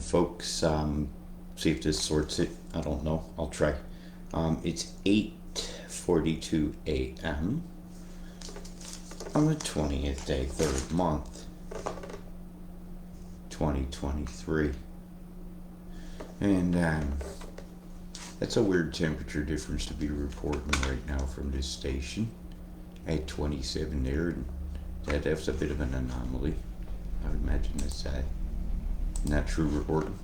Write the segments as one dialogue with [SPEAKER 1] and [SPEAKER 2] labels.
[SPEAKER 1] folks. See if this sorts it. I don't know. I'll try. It's 8:42 a.m. on the 20th day, 3rd month, 2023. And that's a weird temperature difference to be reporting right now from this station. At 27 there, and that's a bit of an anomaly. I would imagine that's not true reporting.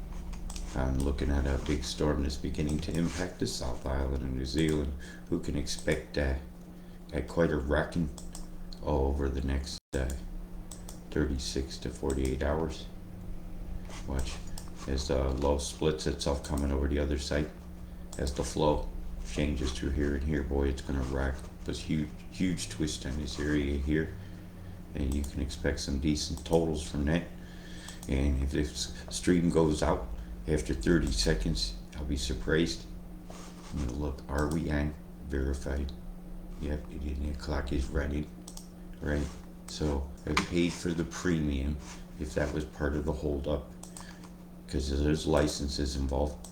[SPEAKER 1] I'm looking at a big storm that's beginning to impact the South Island of New Zealand. Who can expect quite a wrecking over the next 36 to 48 hours. Watch as the low splits itself coming over the other side. As the flow changes through here and here, boy, it's going to wreck. There's huge twist on this area here. And you can expect some decent totals from that. And if this stream goes out after 30 seconds, I'll be surprised. I'm gonna look, are we on? Verified. Yep, the clock is running. Right? So I paid for the premium if that was part of the holdup. Because there's licenses involved.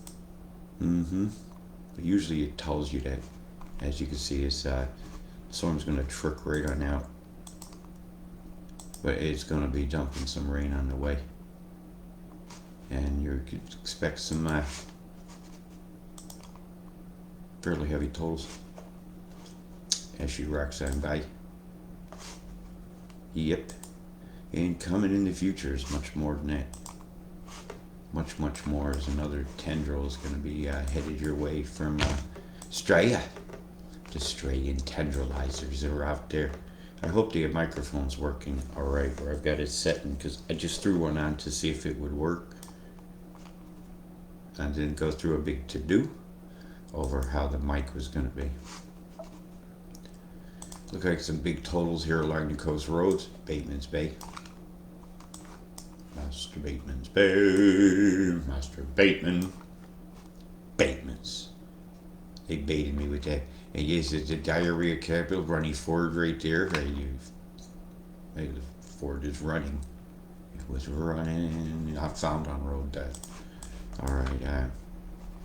[SPEAKER 1] But usually it tells you that. As you can see, it's storm's gonna trick right on out. But it's going to be dumping some rain on the way. And you could expect some fairly heavy totals as she rocks on by. Yep. And coming in the future is much more than that. Much more, as another tendril is going to be headed your way from Australia. The Australian tendrilizers that are out there. I hope the microphone's working alright where I've got it set, because I just threw one on to see if it would work. I didn't go through a big to-do over how the mic was going to be. Look like some big totals here along the coast roads. Bateman's Bay. Master Bateman's Bay. Master Bateman. Bateman's. They baited me with that. And yes, it's the diarrhea capital, running Ford right there. The Ford is running. It was running. I found on road that. Alright,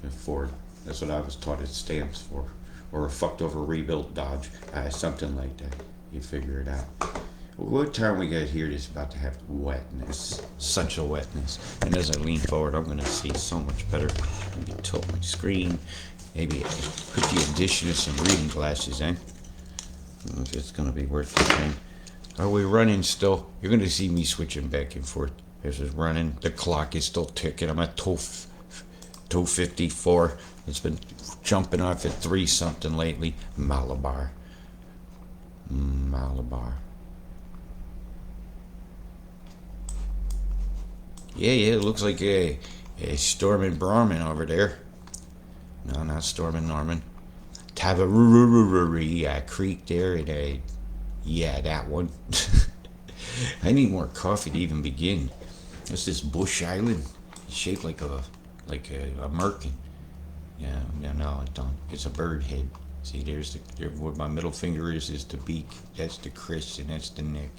[SPEAKER 1] the Ford. That's what I was taught it stands for. Or a fucked over rebuilt Dodge. Something like that. You figure it out. What time we got here that's about to have wetness. Such a wetness. And as I lean forward, I'm going to see so much better. Maybe tilt my screen. Maybe put the addition of some reading glasses in. If it's going to be worth the thing. Are we running still? You're going to see me switching back and forth. This is running. The clock is still ticking. I'm at 2:54. It's been jumping off at 3 something lately. Malabar. Yeah, it looks like a storm in Brahman over there. No, not Storm and Norman. Tavarurururi Creek there, and yeah, that one. I need more coffee to even begin. It's this bush island, shaped like a merkin. Yeah, no, it don't. It's a bird head. See, there's where my middle finger is the beak. That's the crest, and that's the neck.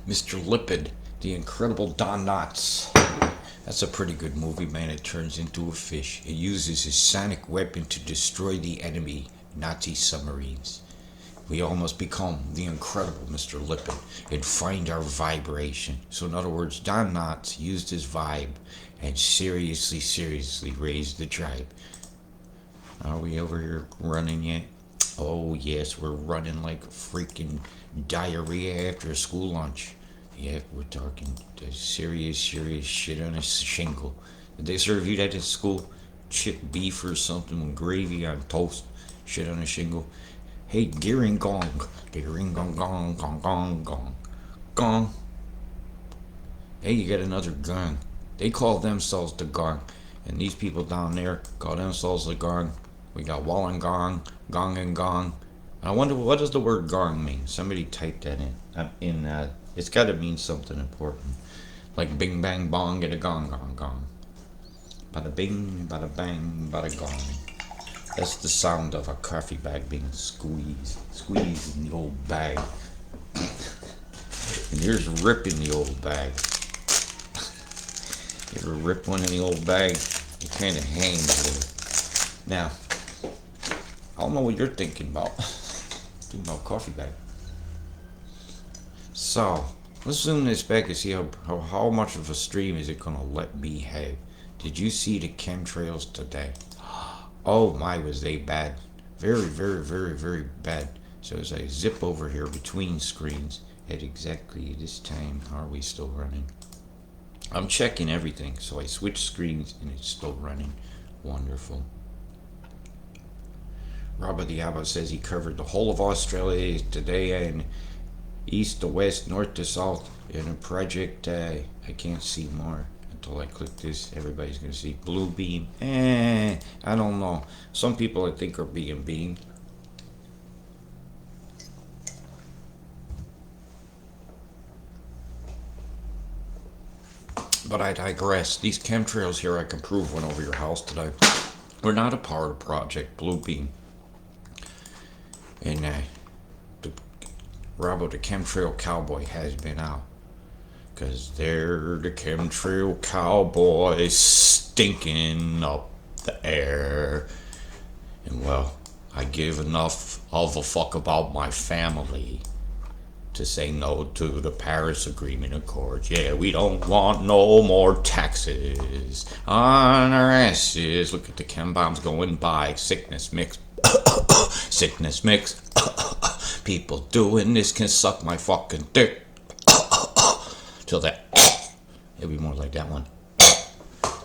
[SPEAKER 1] Mr. Lipid, The Incredible Don Knotts. That's a pretty good movie, man. It turns into a fish. It uses his sonic weapon to destroy the enemy, Nazi submarines. We all must become the incredible Mr. Lipid and find our vibration. So in other words, Don Knotts used his vibe and seriously raised the tribe. Are we over here running yet? Oh yes, we're running like freaking diarrhea after a school lunch. Yeah, we're talking serious shit on a shingle. Did they serve you that at school? Chipped beef or something with gravy on toast? Shit on a shingle? Hey, gearing gong. Gearing gong gong gong gong gong. Gong. Hey, you got another gong. They call themselves the gong. And these people down there call themselves the gong. We got Wollongong, gong and gong. I wonder, what does the word gong mean? Somebody type that in. It's got to mean something important. Like bing, bang, bong, get a gong, gong, gong. Bada bing, bada bang, bada gong. That's the sound of a coffee bag being squeezed in the old bag. And here's ripping the old bag. You ever rip one in the old bag? It kind of hangs with it. Now, I don't know what you're thinking about. Thinking about coffee bag. So, let's zoom this back and see how much of a stream is it gonna let me have. Did you see the chemtrails today? Oh my, was they bad. Very, very, very, very bad. So as I zip over here between screens at exactly this time, are we still running? I'm checking everything, so I switch screens and it's still running. Wonderful. Rabba Diaba says he covered the whole of Australia today and east to west, north to south in a project. I can't see more until I click this. Everybody's gonna see blue beam. I don't know. Some people I think are being beamed. But I digress. These chemtrails here, I can prove, went over your house today. We're not a part of Project Blue Beam. And Robbo the Chemtrail Cowboy has been out. Because they're the Chemtrail Cowboys stinking up the air. And well, I give enough of a fuck about my family to say no to the Paris Agreement Accords. Yeah, we don't want no more taxes on our asses. Look at the chem bombs going by. Sickness mix. Sickness mix. People doing this can suck my fucking dick. Till that. It'll be more like that one.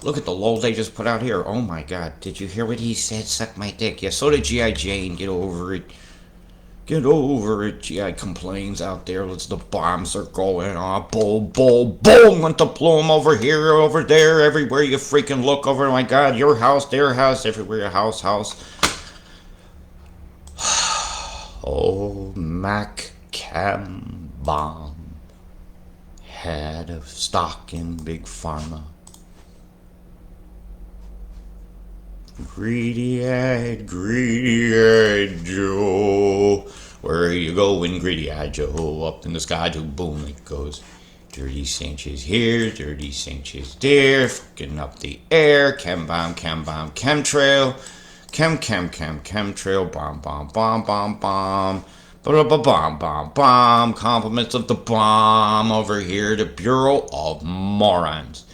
[SPEAKER 1] Look at the lull they just put out here. Oh my god. Did you hear what he said? Suck my dick. Yeah, so did G.I. Jane. Get over it. Get over it, G.I. complains out there. The bombs are going on. Boom, boom, boom. Want to blow them over here, over there, everywhere you freaking look. Over, my God, your house, their house, everywhere, house. Oh, Mac Chem Bomb had a stock in Big Pharma. Greedy-eyed Joe. Where you going, greedy-eyed Joe? Up in the sky, too, boom, it goes. Dirty Sanchez here, dirty Sanchez there. Fucking up the air. Chem bomb, chemtrail. Chemtrail. Bomb. Bomb. Compliments of the bomb over here. The Bureau of Morons.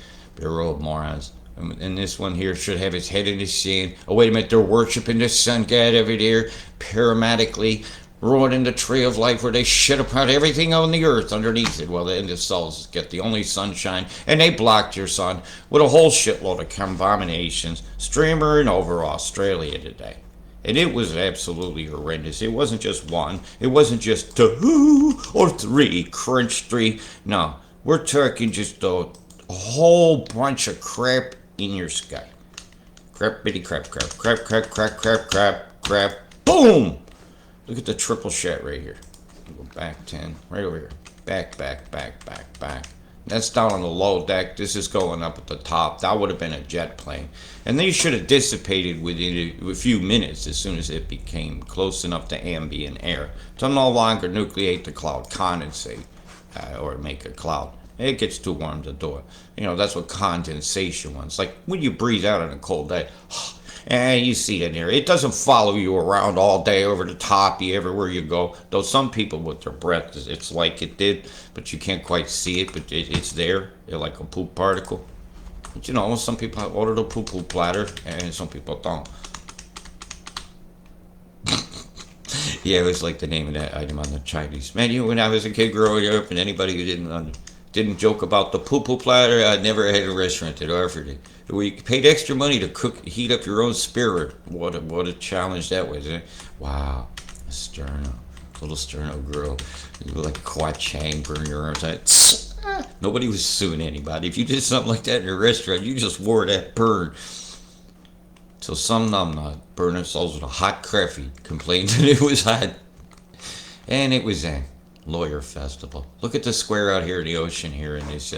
[SPEAKER 1] And this one here should have his head in the sand. Oh, wait a minute, they're worshiping the sun god over there. Paramatically ruining the tree of life where they shit apart everything on the earth underneath it. Well, the end of cells get the only sunshine. And they blocked your sun with a whole shitload of abominations streaming over Australia today. And it was absolutely horrendous. It wasn't just one. It wasn't just two or three. Crunch three. No, we're talking just a whole bunch of crap in your sky. Crap. Boom! Look at the triple shot right here. Go back 10. Right over here. Back. That's down on the low deck. This is going up at the top. That would have been a jet plane. And they should have dissipated within a few minutes as soon as it became close enough to ambient air to no longer nucleate the cloud, condensate, or make a cloud. It gets too warm to do it. You know, that's what condensation was. Like when you breathe out on a cold day, and you see it there. It doesn't follow you around all day over the top of you everywhere you go. Though some people with their breath, it's like it did, but you can't quite see it, but it's there. It's like a poop particle. But you know, some people order the poo-poo platter, and some people don't. Yeah, it was like the name of that item on the Chinese menu when I was a kid growing up, and anybody who didn't joke about the poo-poo platter, I never had a restaurant that offered it. We paid extra money to heat up your own spirit. What a challenge that was, eh? Wow, a little sterno grill. You look like a Kwa Chang, burn your arms out. Nobody was suing anybody. If you did something like that in a restaurant, you just wore that burn. So some numbnut burned themselves with a hot coffee, complained that it was hot. And it was a lawyer festival. Look at the square out here in the ocean here in this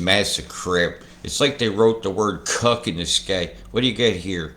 [SPEAKER 1] massive crap. It's like they wrote the word cuck in the sky. What do you got here?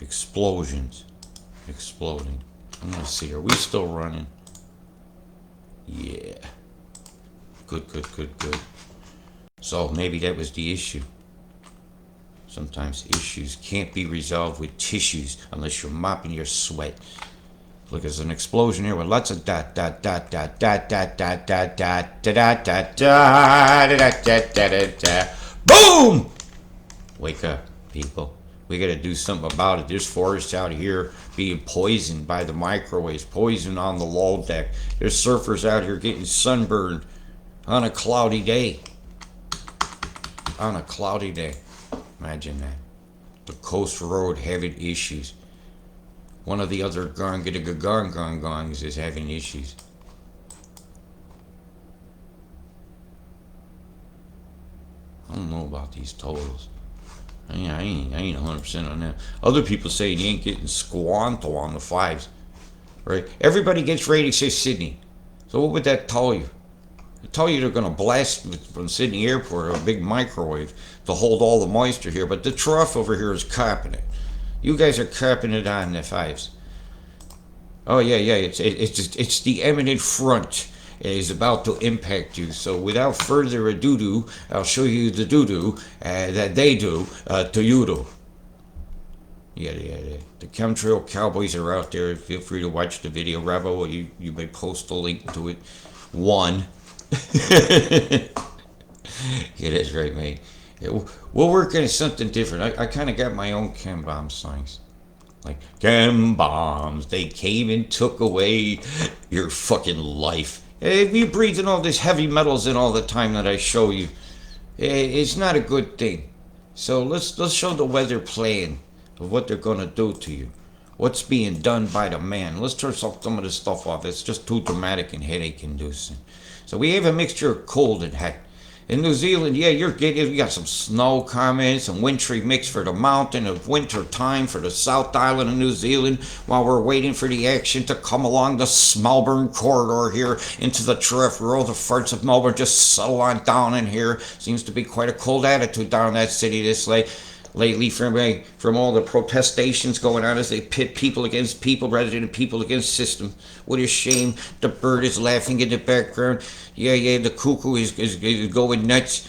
[SPEAKER 1] Explosions. Exploding. I'm gonna see, are we still running? Yeah. Good, good, good, good. So maybe that was the issue. Sometimes issues can't be resolved with tissues unless you're mopping your sweat. Look, there's an explosion here with lots of dot dot dot dot dot dot dot dot dot dot dot dot dot dot dot dot. Boom! Wake up, people. We gotta do something about it. There's forests out here being poisoned by the microwaves, poisoned on the low deck. There's surfers out here getting sunburned on a cloudy day. On a cloudy day. Imagine that. The coast road having issues. One of the other gongs is having issues. I don't know about these totals. I ain't 100% on that. Other people say you ain't getting squanto on the fives, right? Everybody gets ready to say Sydney. So what would that tell you? It tell you they're going to blast from Sydney Airport a big microwave to hold all the moisture here, but the trough over here is capping it. You guys are capping it on the fives. Oh yeah, it's the eminent front. It is about to impact you. So without further ado, I'll show you the doo-doo that they do to you do. Yeah. The chemtrail cowboys are out there. Feel free to watch the video. Rabo, you may post a link to it. One. Yeah, that's right, mate. Yeah, we'll work on something different. I kind of got my own chem bomb signs. Like, chem bombs, they came and took away your fucking life. If you breathing all these heavy metals in all the time that I show you, it's not a good thing. So let's show the weather plan of what they're gonna do to you. What's being done by the man. Let's turn some of this stuff off. It's just too dramatic and headache inducing. So we have a mixture of cold and hot. In New Zealand, yeah, you got some snow coming, some wintry mix for the mountain of winter time for the South Island of New Zealand while we're waiting for the action to come along the Melbourne corridor here into the Treff Road. The farts of Melbourne just settle on down in here. Seems to be quite a cold attitude down in that city this lately from all the protestations going on as they pit people against people rather than people against system. What a shame. The bird is laughing in the background. Yeah, the cuckoo is going nuts.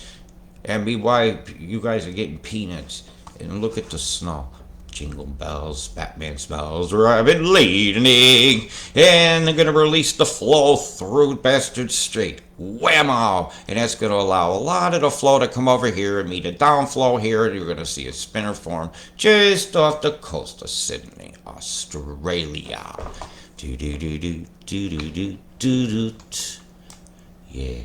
[SPEAKER 1] And meanwhile, you guys are getting peanuts. And look at the snow. Jingle bells, Batman smells, Robin leading. And they're going to release the flow through Bastard Strait. Whammo! And that's going to allow a lot of the flow to come over here and meet a downflow here. And you're going to see a spinner form just off the coast of Sydney, Australia. Do-do-do-do-do-do-do-do-do. Yeah,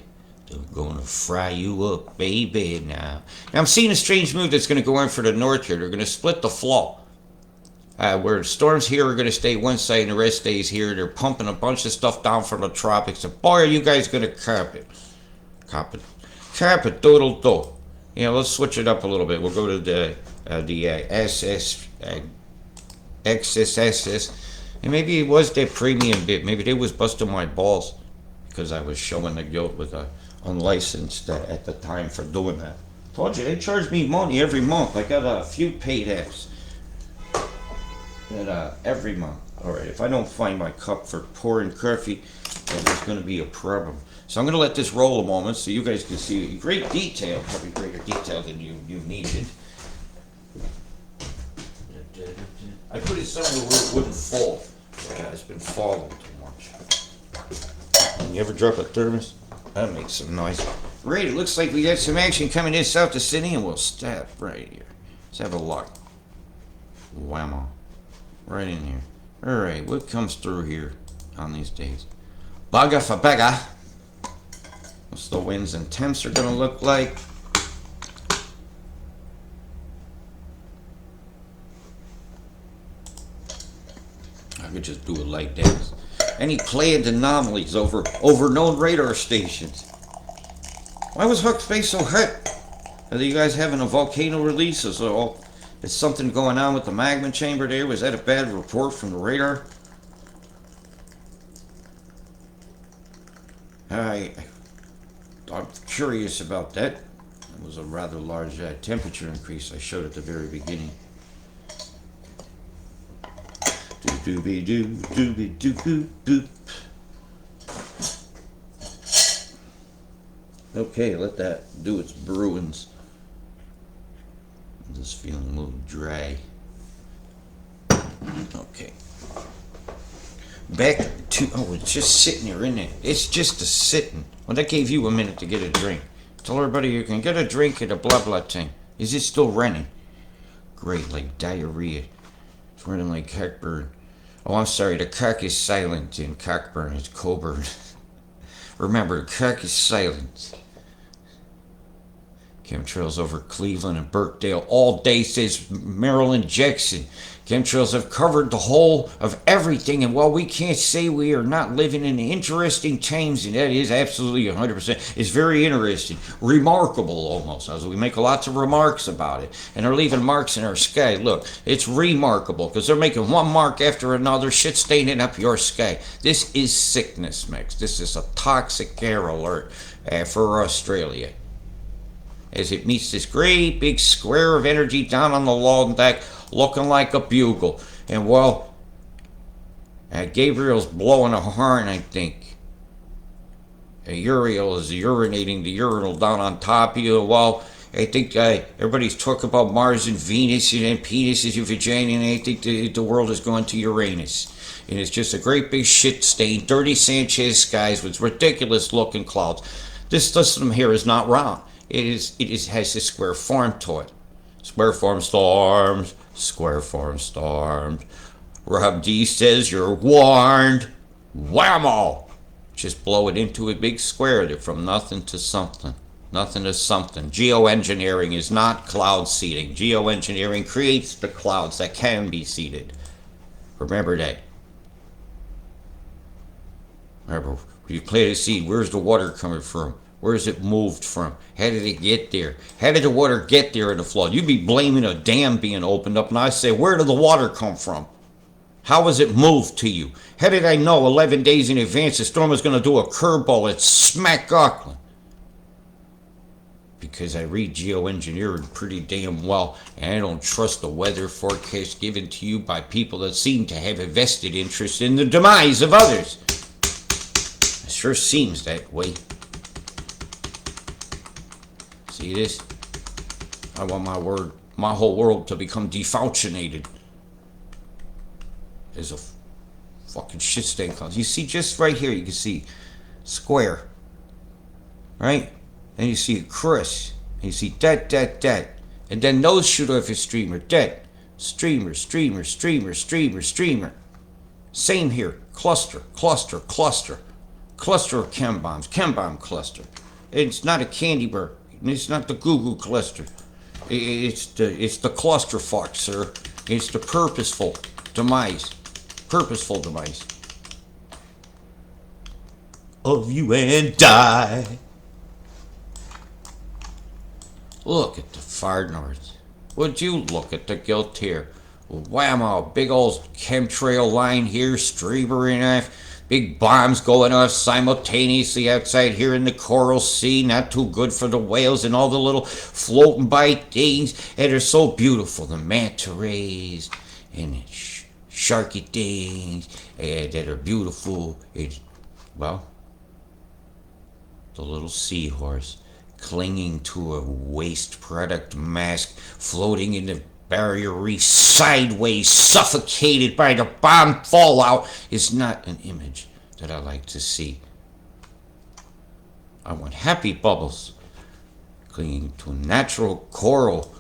[SPEAKER 1] they're going to fry you up, baby, now. I'm seeing a strange move that's going to go on for the north here. They're going to split the flow. Where storms here are going to stay one side and the rest stays here. They're pumping a bunch of stuff down from the tropics. And boy, are you guys going to cap it. Cap it, doodle-do. Yeah, let's switch it up a little bit. We'll go to the XSS. And maybe it was that premium bit. Maybe they was busting my balls because I was showing the guilt with a unlicensed at the time for doing that. Told you, they charge me money every month. I got a few paid apps. Every month. Alright, if I don't find my cup for pouring coffee, then there's going to be a problem. So I'm going to let this roll a moment so you guys can see great detail, probably greater detail than you needed. I put it somewhere where it wouldn't fall. It's been falling too much. You ever drop a thermos? That makes some noise. Right, it looks like we got some action coming in south of Sydney, and we'll stop right here. Let's have a look. Whammo. Right in here. Alright, what comes through here on these days? Bugger for beggar. What's the winds and temps are going to look like? I could just do it like that. Any planned anomalies over known radar stations? Why was Huck's face so hot? Are you guys having a volcano release? Is something going on with the magma chamber there? Was that a bad report from the radar? I'm curious about that. It was a rather large temperature increase I showed at the very beginning. Doobie doo, doobie doo boop boop. Okay, let that do its brewings. I'm just feeling a little dry. Okay. Back to, oh, it's just sitting here, isn't it? It's just a sitting. Well, that gave you a minute to get a drink. Tell everybody you can get a drink at a blah blah thing. Is it still running? Great, like diarrhea. It's running like cockburn. Oh, I'm sorry, the cock is silent in cockburn. It's Coburn. Remember, the cock is silent. Chemtrails over Cleveland and Burkdale all day, says Marilyn Jackson. Chemtrails have covered the whole of everything, and while we can't say we are not living in interesting times, and that is absolutely 100%, it's very interesting, remarkable almost, as we make lots of remarks about it, and they're leaving marks in our sky. Look, it's remarkable, because they're making one mark after another, shit staining up your sky. This is sickness mix. This is a toxic air alert for Australia. As it meets this great big square of energy down on the lawn deck, looking like a bugle. And well, Gabriel's blowing a horn, I think. Uriel is urinating the urinal down on top of you. Well, I think everybody's talking about Mars and Venus and penises and vagina, and I think the world is going to Uranus. And it's just a great big shit stain, dirty Sanchez skies with ridiculous looking clouds. This system here is not wrong. It has a square form to it. Square form storms. Square form storms. Rob D says you're warned. Whammo! Just blow it into a big square. They're from nothing to something. Nothing to something. Geoengineering is not cloud seeding. Geoengineering creates the clouds that can be seeded. Remember that. Remember, when you plant a seed, where's the water coming from? Where is it moved from? How did it get there? How did the water get there in the flood? You'd be blaming a dam being opened up, and I say, where did the water come from? How was it moved to you? How did I know 11 days in advance the storm was going to do a curveball at smack Auckland? Because I read geoengineering pretty damn well, and I don't trust the weather forecast given to you by people that seem to have a vested interest in the demise of others. It sure seems that way. See this? I want my whole world to become defunctionated. There's a fucking shit stain cloud. You see just right here, you can see square. Right? Then you see a cross. And you see that. And then those shoot off a streamer. That. Streamer. Same here. Cluster. Cluster of chem bombs. Chem bomb cluster. It's not a candy bar. It's not the goo-goo cluster. It's the clusterfuck, sir. It's the purposeful demise. Purposeful demise. Of you and I. Look at the far north. Would you look at the guilt here? Whammo, big old chemtrail line here, streamering off. Big bombs going off simultaneously outside here in the coral sea. Not too good for the whales and all the little floating by things. And they're so beautiful. The manta rays and the sharky things that are beautiful. Well, the little seahorse clinging to a waste product mask floating in the barrier reef sideways, suffocated by the bomb fallout, is not an image that I like to see. I want happy bubbles clinging to natural coral.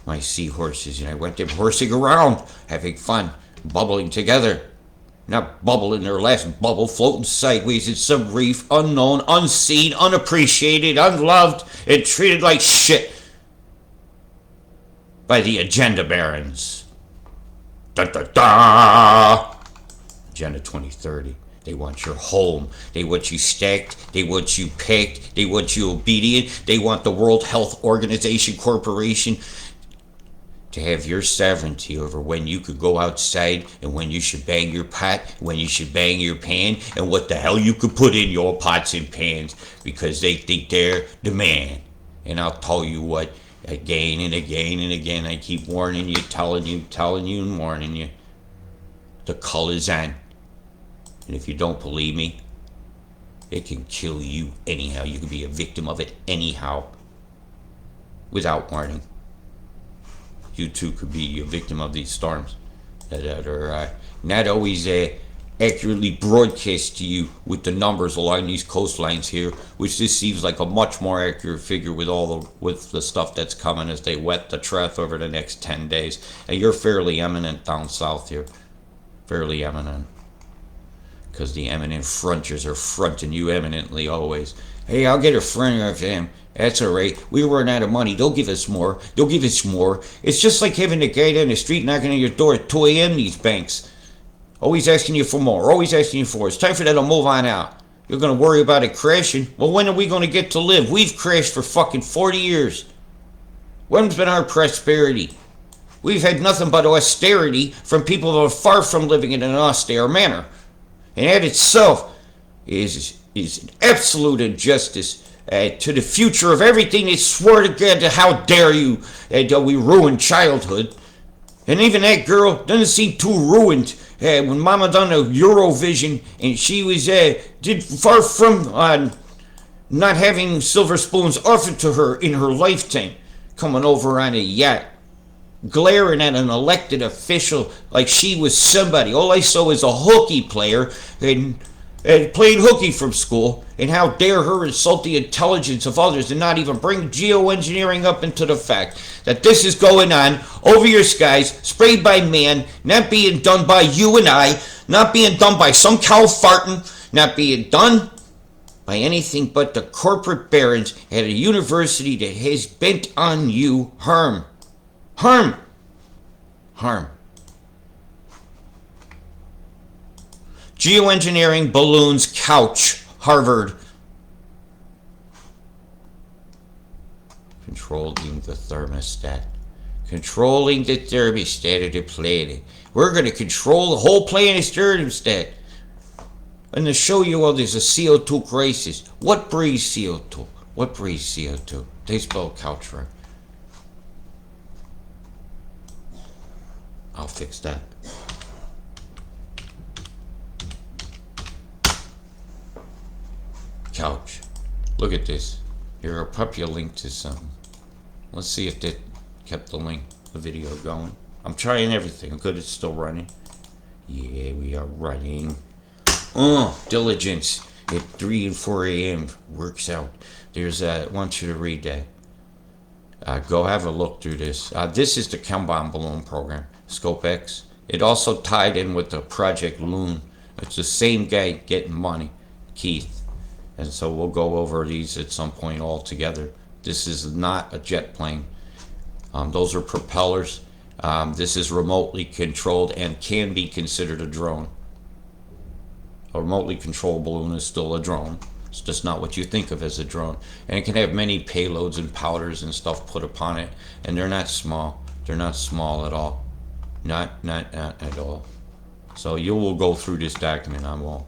[SPEAKER 1] My seahorses, and I want them horsing around, having fun, bubbling together. Not bubbling their last bubble, floating sideways in some reef, unknown, unseen, unappreciated, unloved, and treated like shit by the agenda barons. Agenda 2030. They want your home. They want you stacked. They want you packed. They want you obedient. They want the World Health Organization Corporation to have your sovereignty over when you could go outside and when you should bang your pot, when you should bang your pan, and what the hell you could put in your pots and pans, because they think they're the man. And I'll tell you what, again and again and again, I keep warning you, telling you, and warning you. the colors on. And if you don't believe me, it can kill you anyhow. You can be a victim of it anyhow, without warning. You too could be a victim of these storms that are not always accurately broadcast to you with the numbers along these coastlines here, which this seems like a much more accurate figure with the stuff that's coming as they wet the trough over the next 10 days. And you're fairly eminent down south here. Fairly eminent. Because the eminent fronters are fronting you eminently always. Hey, I'll get a front of them. That's alright. We run out of money. They'll give us more. They'll give us more. It's just like having a guy down the street knocking on your door at 2 a.m. these banks. Always asking you for more. Always asking you for more. It's time for them to move on out. You're going to worry about it crashing? Well, when are we going to get to live? We've crashed for fucking 40 years. When's been our prosperity? We've had nothing but austerity from people who are far from living in an austere manner. And that itself is an absolute injustice to the future of everything. They swore to God, how dare you, we ruined childhood. And even that girl doesn't seem too ruined. When Mama done a Eurovision, and she was did far from not having silver spoons offered to her in her lifetime, coming over on a yacht, glaring at an elected official like she was somebody. All I saw was a hooky player and played hooky from school, and how dare her insult the intelligence of others and not even bring geoengineering up into the fact that this is going on over your skies, sprayed by man, not being done by you and I, not being done by some cow farting, not being done by anything but the corporate barons at a university that has bent on you harm. Harm. Harm. Geoengineering balloons couch, Harvard. Controlling the thermostat. Controlling the thermostat of the planet. We're going to control the whole planet's thermostat. And to show you all there's a CO2 crisis. What breeds CO2? What breeds CO2? They spell couch right. I'll fix that. Couch. Look at this. Here, I'll pop you a link to something. Let's see if that kept the link, the video going. I'm trying everything. Good, it's still running. Yeah, we are running. Diligence at 3 and 4 a.m. works out. There's I want you to read that. Go have a look through this. This is the Chem Bomb Balloon Program, Scope X. It also tied in with the Project Loon. It's the same guy getting money, Keith. And so we'll go over these at some point all together. This is not a jet plane. Those are propellers. This is remotely controlled and can be considered a drone. A remotely controlled balloon is still a drone. It's just not what you think of as a drone. And it can have many payloads and powders and stuff put upon it. And they're not small. They're not small at all. Not at all. So you will go through this document. I won't.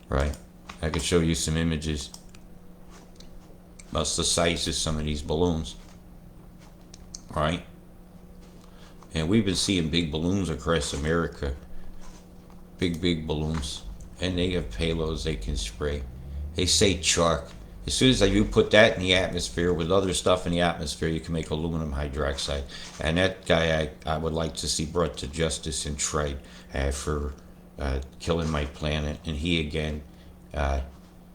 [SPEAKER 1] Right? I could show you some images. That's the size of some of these balloons. Right? And we've been seeing big balloons across America. Big balloons. And they have payloads they can spray. They say chalk. As soon as you put that in the atmosphere with other stuff in the atmosphere, you can make aluminum hydroxide. And that guy I would like to see brought to justice and tried for killing my planet. And he again,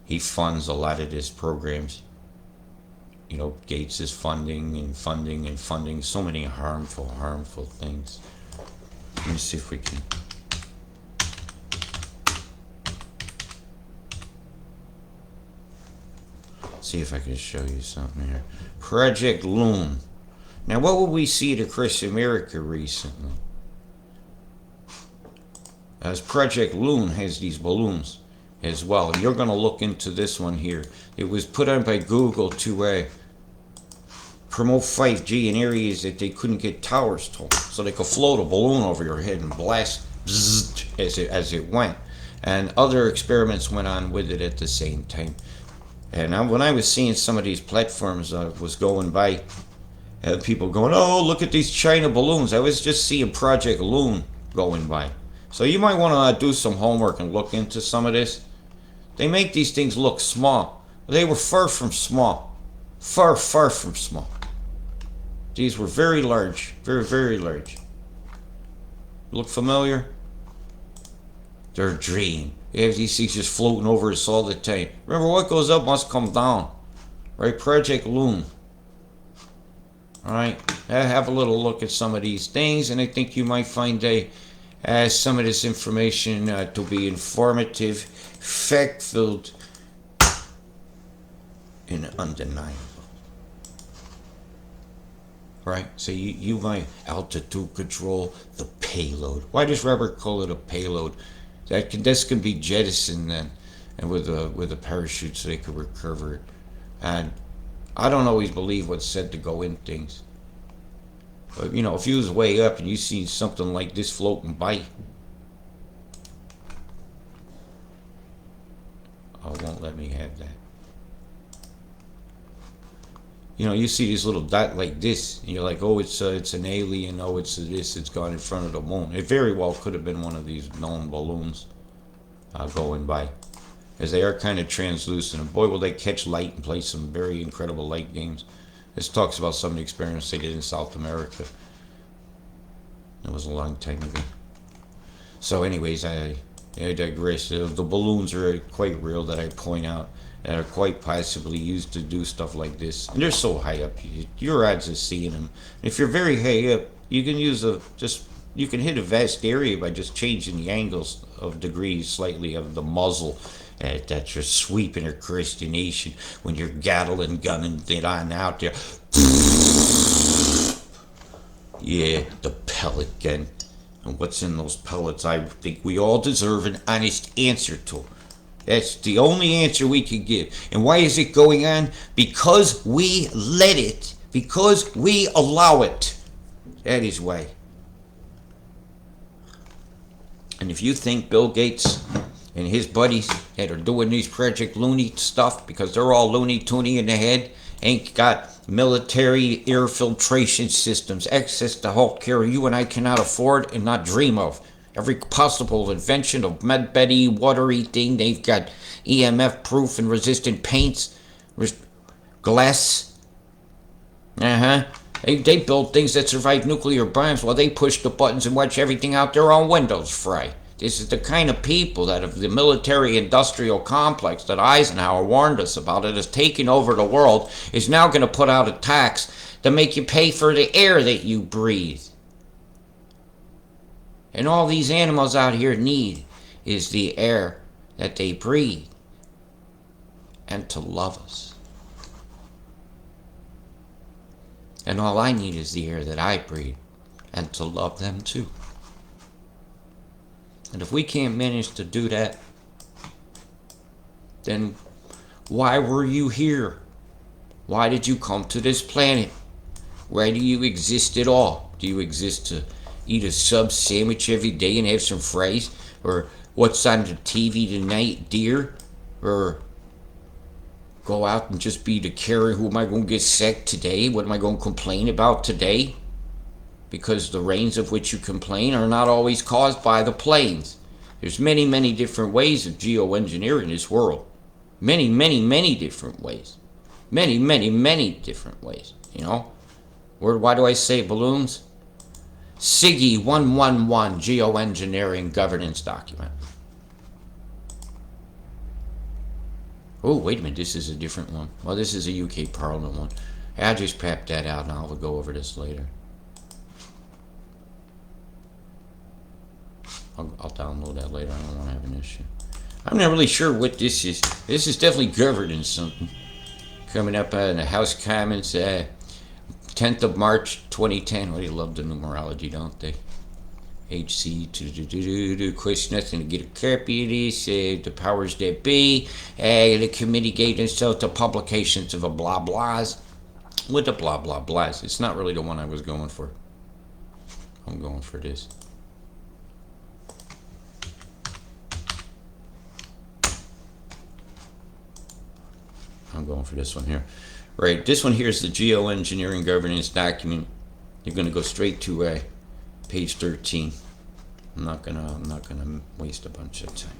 [SPEAKER 1] he funds a lot of his programs. You know, Gates is funding so many harmful things. Let me see if we can. See if I can show you something here. Project Loon. Now, what will we see across America recently? As Project Loon has these balloons as well. And you're going to look into this one here. It was put on by Google to promote 5G in areas that they couldn't get towers to, so they could float a balloon over your head and blast as it went. And other experiments went on with it at the same time. And when I was seeing some of these platforms, I was going by, people going, oh, look at these China balloons. I was just seeing Project Loon going by. So you might want to do some homework and look into some of this. They make these things look small. They were far from small. Far, far from small. These were very large. Very, very large. Look familiar? They're a dream. You have these things just floating over us all the time. Remember, what goes up must come down. Right? Project Loon. Alright? Have a little look at some of these things, and I think you might find some of this information to be informative, fact-filled, and undeniable. Right? So you might altitude control the payload. Why does Robert call it a payload? This can be jettisoned then, and with a parachute so they could recover it. And I don't always believe what's said to go in things. But you know, if you was way up and you see something like this floating by, oh, it won't let me have that. You know, you see this little dot like this, and you're like, oh, it's an alien, oh, it's this, it's gone in front of the moon. It very well could have been one of these known balloons going by, as they are kind of translucent. And boy, will they catch light and play some very incredible light games. This talks about some of the experiments they did in South America. It was a long time ago. So anyways, I digress. The balloons are quite real that I point out, that are quite possibly used to do stuff like this. And they're so high up, your odds of seeing them. If you're very high up, you can use you can hit a vast area by just changing the angles of degrees slightly of the muzzle that you're sweeping across the nation when you're gatling, gunning it on out there. Yeah, the pellet gun. And what's in those pellets, I think we all deserve an honest answer to. That's the only answer we can give. And why is it going on? Because we let it. Because we allow it. That is why. And if you think Bill Gates and his buddies that are doing these Project Looney stuff, because they're all loony-toony in the head, ain't got military air filtration systems, access to healthcare you and I cannot afford and not dream of. Every possible invention of med-beddy, watery thing. They've got EMF-proof and resistant paints, glass. They build things that survive nuclear bombs while they push the buttons and watch everything out their own windows fry. This is the kind of people that have the military-industrial complex that Eisenhower warned us about. It is taking over the world, is now going to put out a tax to make you pay for the air that you breathe. And all these animals out here need is the air that they breathe and to love us. And all I need is the air that I breathe and to love them too. And if we can't manage to do that, then why were you here? Why did you come to this planet? Why do you exist at all? Do you exist to eat a sub sandwich every day and have some fries? Or what's on the TV tonight, dear? Or go out and just be the carer? Who am I going to get sick today? What am I going to complain about today? Because the rains of which you complain are not always caused by the planes. There's many, many different ways of geoengineering this world. Many, many, many different ways. Many, many, many different ways, you know? Why do I say balloons? SIGI 111 Geoengineering Governance Document. Oh, wait a minute, this is a different one. Well, this is a UK Parliament one. I'll just prep that out and I'll go over this later. I'll download that later. I don't want to have an issue. I'm not really sure what this is. This is definitely governing something. Coming up in the House Commons, 10th of March 2010. Well, they love the numerology, don't they? HC question nothing to get a copy of this. The powers that be. The committee gave themselves to publications of a blah blahs. With the blah blah blahs. It's not really the one I was going for. I'm going for this. I'm going for this one here. Right, this one here is the Geoengineering Governance Document. You're going to go straight to page 13. I'm not gonna waste a bunch of time.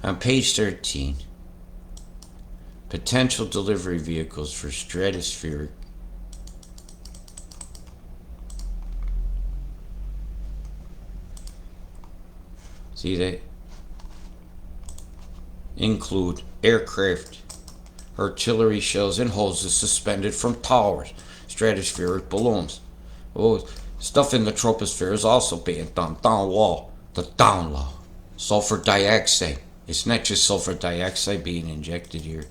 [SPEAKER 1] On page 13, potential delivery vehicles for stratospheric see that include aircraft, artillery shells, and hoses suspended from towers, stratospheric balloons. Oh, stuff in the troposphere is also being done down low. The down low. Sulfur dioxide. It's not just sulfur dioxide being injected here.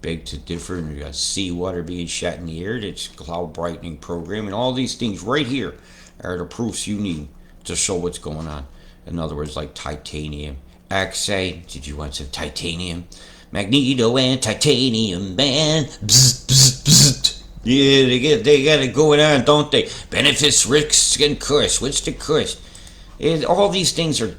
[SPEAKER 1] Beg to differ. You got seawater being shot in the air. It's cloud brightening program, and all these things right here are the proofs you need to show what's going on. In other words, like titanium oxide. Did you want some titanium? Magneto and titanium, man. Bzz, bzz, bzz. Yeah, they got it going on, don't they? Benefits, risks, and cost. What's the cost? All these things are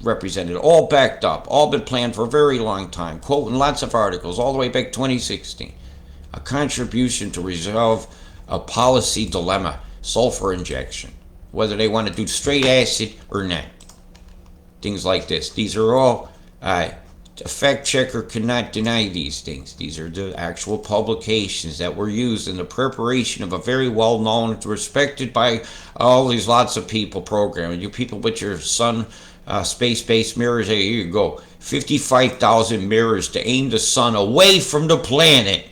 [SPEAKER 1] represented, all backed up, all been planned for a very long time. Quoting lots of articles, all the way back 2016. A contribution to resolve a policy dilemma, sulfur injection. Whether they want to do straight acid or not. Things like this. These are all, a fact checker cannot deny these things. These are the actual publications that were used in the preparation of a very well-known, respected by all these lots of people program. You people with your sun space-based mirrors, here you go. 55,000 mirrors to aim the sun away from the planet.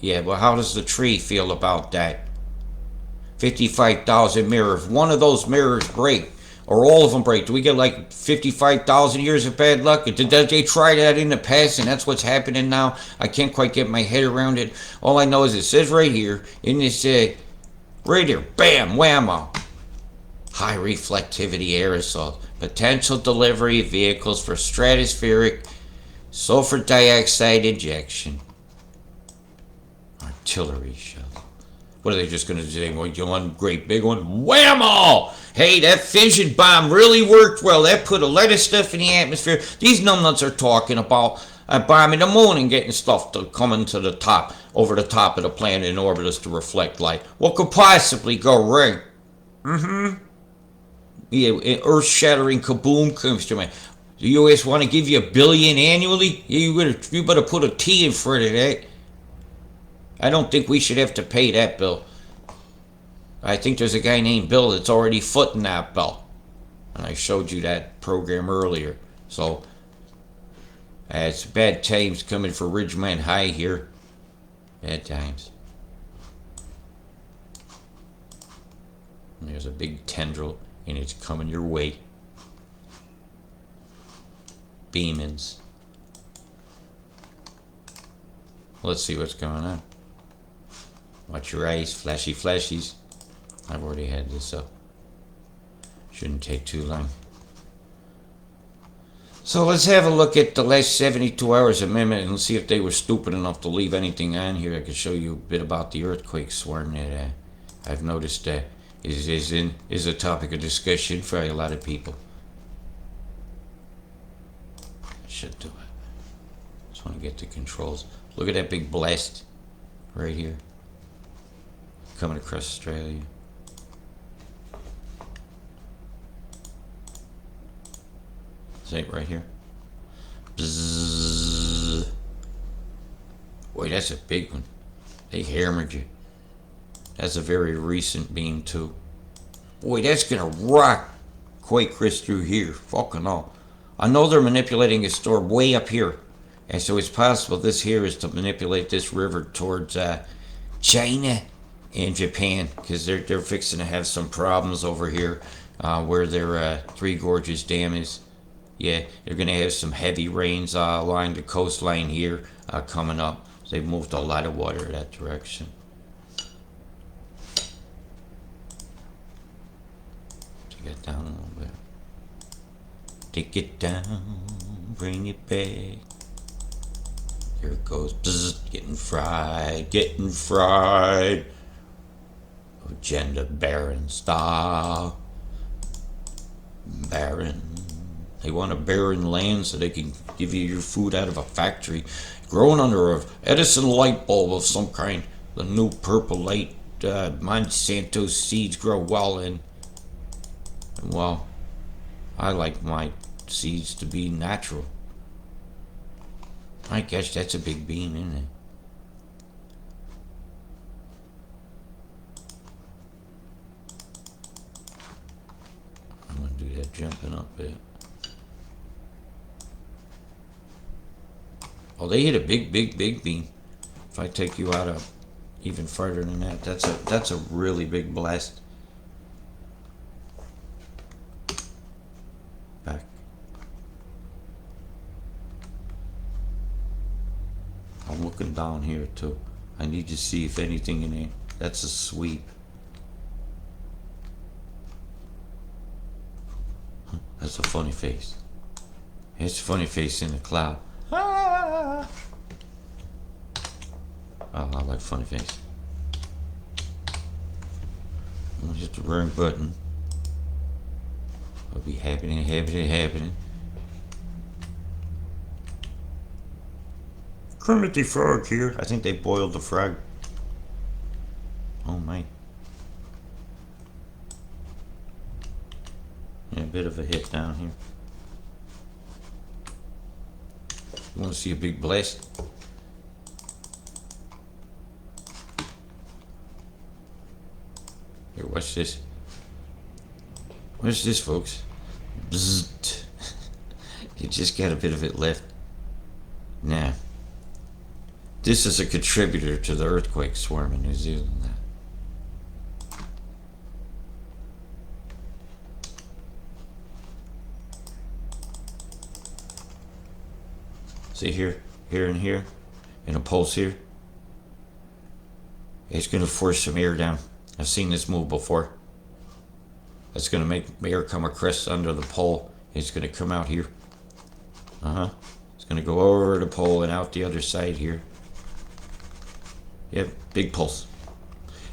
[SPEAKER 1] Yeah, well, how does the tree feel about that? 55,000 mirrors. One of those mirrors break, or all of them break. Do we get like 55,000 years of bad luck? Did they try that in the past, and that's what's happening now? I can't quite get my head around it. All I know is it says right here, in this, right here, bam, whammo. High reflectivity aerosols. Potential delivery of vehicles for stratospheric sulfur dioxide injection. Artillery shells. What are they just going to do? One great big one? Whammo! Hey, that fission bomb really worked well. That put a lot of stuff in the atmosphere. These numbnuts are talking about bombing the moon and getting stuff to coming to the top, over the top of the planet in orbit us to reflect light. What could possibly go wrong? Yeah, earth-shattering kaboom comes to mind. The U.S. want to give you $1 billion annually? You better put a T in front of that. I don't think we should have to pay that bill. I think there's a guy named Bill that's already footing that bill. And I showed you that program earlier. So, it's bad times coming for Ridgeman High here. Bad times. And there's a big tendril, and it's coming your way. Beamins. Let's see what's going on. Watch your eyes, flashy flashies. I've already had this up. Shouldn't take too long. So let's have a look at the last 72 hours amendment and see if they were stupid enough to leave anything on here. I can show you a bit about the earthquake swarm that I've noticed is a topic of discussion for a lot of people. That should do it. Just want to get the controls. Look at that big blast right here. Coming across Australia. See it right here? Bzzz. Boy, that's a big one. They hammered you. That's a very recent beam too. Boy, that's gonna rock quake Chris through here. Fucking all. I know they're manipulating a storm way up here. And so it's possible this here is to manipulate this river towards China and Japan, because they're fixing to have some problems over here where their Three Gorges Dam is. Yeah, they're going to have some heavy rains along the coastline here coming up. They've moved a lot of water that direction. Take it down a little bit. Take it down, bring it back. Here it goes. Bzz, getting fried, getting fried. Agenda Baron style. Baron. They want a barren land so they can give you your food out of a factory, growing under a Edison light bulb of some kind. The new purple light Monsanto seeds grow well in. And well, I like my seeds to be natural. I guess that's a big beam, isn't it? I'm gonna do that jumping up bit. Oh, they hit a big beam. If I take you out of even farther than that, that's a really big blast. Back. I'm looking down here too. I need to see if anything in there. That's a sweep. That's a funny face. It's a funny face in the cloud. Ah! Oh, I like funny face. I'm gonna hit the wrong button. It'll be happening. Kermit the Frog here. I think they boiled the frog. Oh my. Yeah, a bit of a hit down here. You want to see a big blast? Here, watch this. Watch this, folks. Bzzzt. You just got a bit of it left. Now, this is a contributor to the earthquake swarm in New Zealand. See here, and here, and a pulse here. It's going to force some air down. I've seen this move before. It's going to make air come across under the pole. It's going to come out here. It's going to go over the pole and out the other side here. Yep, big pulse.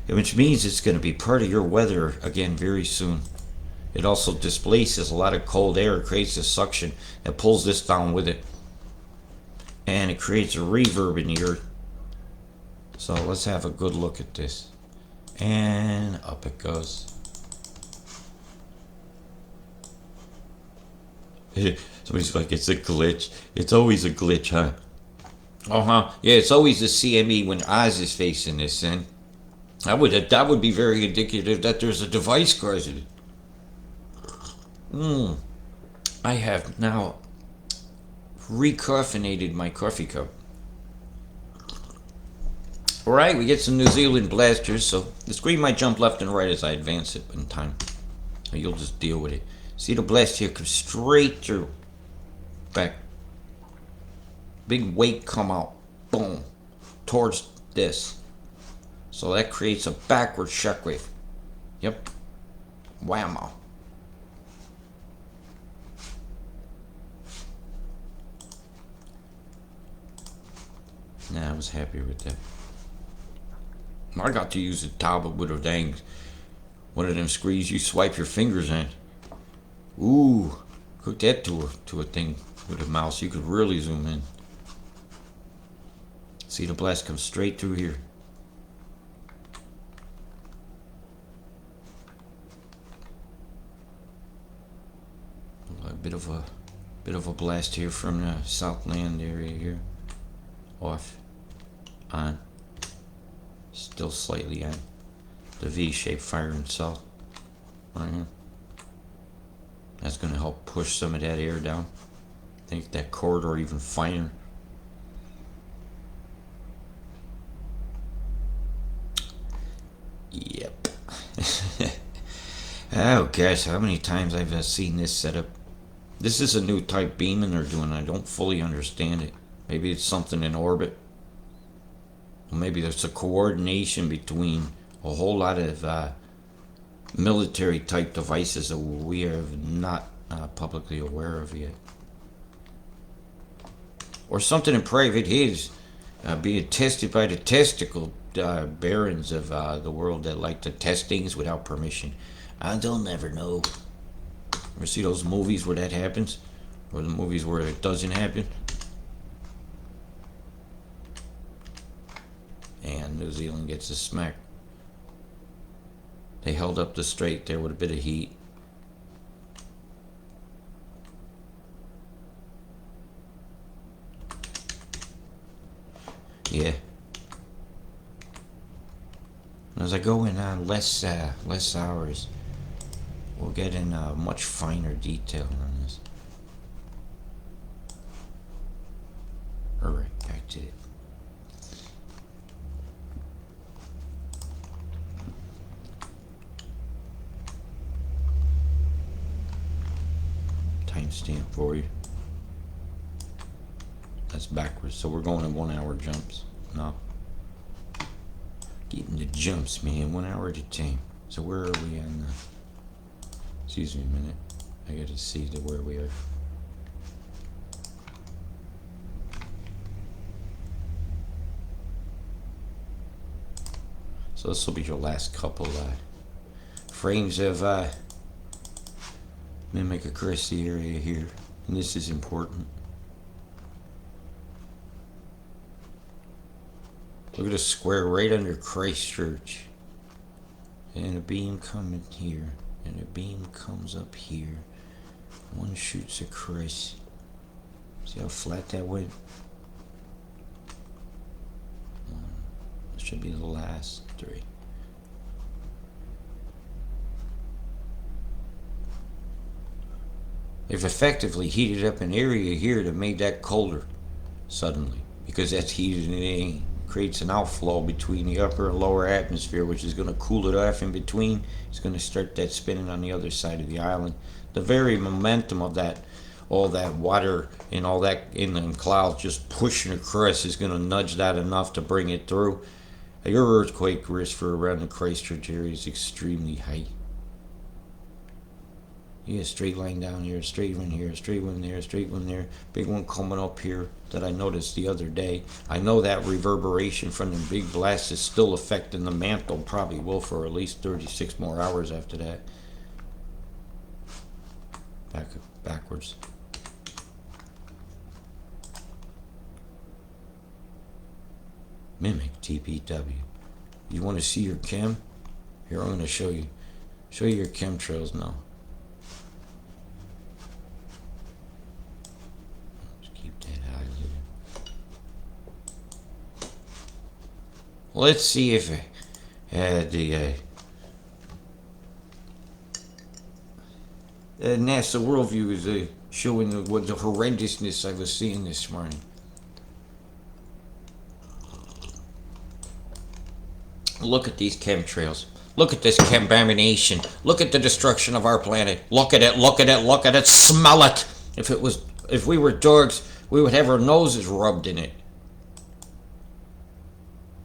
[SPEAKER 1] Which means it's going to be part of your weather again very soon. It also displaces a lot of cold air, creates a suction that pulls this down with it. And it creates a reverb in the earth. So let's have a good look at this. And up it goes. Somebody's like, it's a glitch. It's always a glitch, huh? Yeah, it's always a CME when Oz is facing this, and that would be very indicative that there's a device causing it. I have now recaffeinated my coffee cup. Alright, we get some New Zealand blasters, so the screen might jump left and right as I advance it in time. You'll just deal with it. See the blast here come straight through. Back. Big wake come out. Boom. Towards this. So that creates a backward shockwave. Yep. Whammo. Nah, I was happy with that. I got to use a tablet with a dang one of them screens you swipe your fingers in. Ooh, hook that to a thing with a mouse. You could really zoom in. See the blast come straight through here. A bit of a blast here from the Southland area here. Off. On. Still slightly on. The V-shaped firing south. Right here. That's going to help push some of that air down. Make that corridor even finer. Yep. Oh gosh, how many times I've seen this setup. This is a new type beaming they're doing. I don't fully understand it. Maybe it's something in orbit. Or maybe there's a coordination between a whole lot of military type devices that we are not publicly aware of yet. Or something in private hands being tested by the testicle barons of the world that like to test things without permission. They'll never know. Ever see those movies where that happens? Or the movies where it doesn't happen. And New Zealand gets a smack. They held up the strait there with a bit of heat. Yeah. As I go in on less hours, we'll get in much finer detail on this. Alright, back to it. Timestamp for you. That's backwards, so we're going in 1 hour jumps. No. Getting the jumps, man, 1 hour at a time. So where are we on excuse me a minute. I gotta see where we are. So this will be your last couple frames of mimic across the area here. And this is important. Look at a square right under Christchurch. And a beam coming here. And a beam comes up here. One shoots across. See how flat that went? This should be the last three. They've effectively heated up an area here that made that colder suddenly. Because that's heated and it creates an outflow between the upper and lower atmosphere, which is going to cool it off in between. It's going to start that spinning on the other side of the island. The very momentum of that, all that water and all that in the clouds just pushing across is going to nudge that enough to bring it through. Your earthquake risk for around the Christchurch area is extremely high. Yeah, straight line down here, straight one here, straight one there, straight one there. Big one coming up here that I noticed the other day. I know that reverberation from the big blast is still affecting the mantle. Probably will for at least 36 more hours after that. Backwards. Mimic TPW. You want to see your chem? Here, I'm going to show you. Show you your chemtrails now. Let's see if the NASA worldview is showing what the horrendousness I was seeing this morning. Look at these chemtrails. Look at this chembamination. Look at the destruction of our planet. Look at it, look at it, look at it, smell it. If we were dogs, we would have our noses rubbed in it.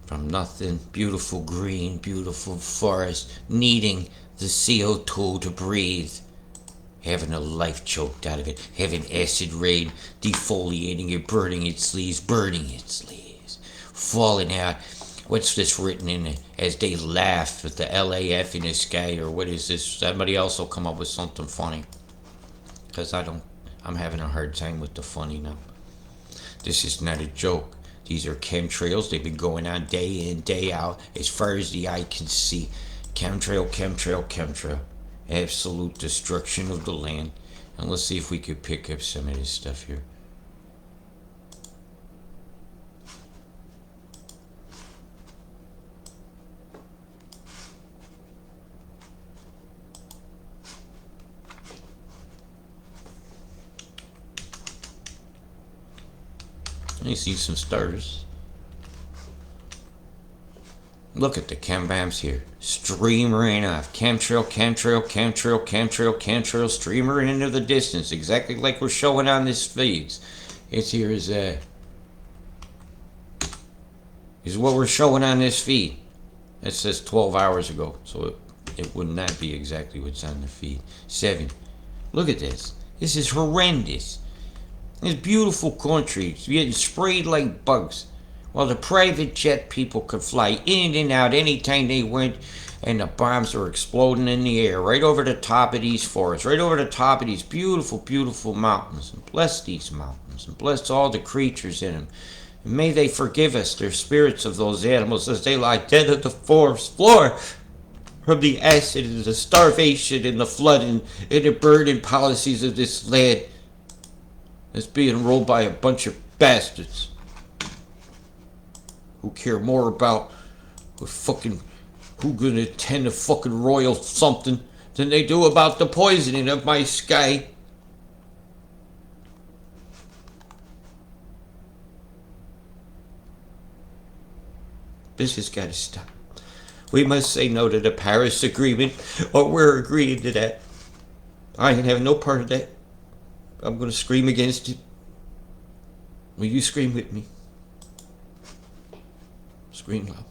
[SPEAKER 1] From nothing, beautiful green, beautiful forest, needing the CO2 to breathe. Having a life choked out of it, having acid rain, defoliating it, burning its leaves, falling out. What's this written in it? As they laugh at the LAF in the sky, or what is this? Somebody else will come up with something funny. Because I'm having a hard time with the funny now. This is not a joke. These are chemtrails. They've been going on day in, day out, as far as the eye can see. Chemtrail, chemtrail, chemtrail. Absolute destruction of the land. And let's see if we could pick up some of this stuff here. You see some stars. Look at the chembams here. Streamering off. Chemtrail, chemtrail, chemtrail, chemtrail, chemtrail, streamering into the distance. Exactly like we're showing on this feeds. It's here is what we're showing on this feed. It says 12 hours ago. So it would not be exactly what's on the feed. 7. Look at this. This is horrendous. This beautiful country is getting sprayed like bugs. While the private jet people could fly in and out anytime they went. and the bombs are exploding in the air right over the top of these forests, right over the top of these beautiful, beautiful mountains. And bless these mountains, and bless all the creatures in them. And may they forgive us, their spirits of those animals, as they lie dead on the forest floor from the acid and the starvation and the flooding and the burning policies of this land that's being ruled by a bunch of bastards who care more about who gonna attend a fucking royal something than they do about the poisoning of my sky. This has got to stop. We must say no to the Paris Agreement, or we're agreeing to that. I ain't having no part of that. I'm gonna scream against it. Will you scream with me? Scream loud.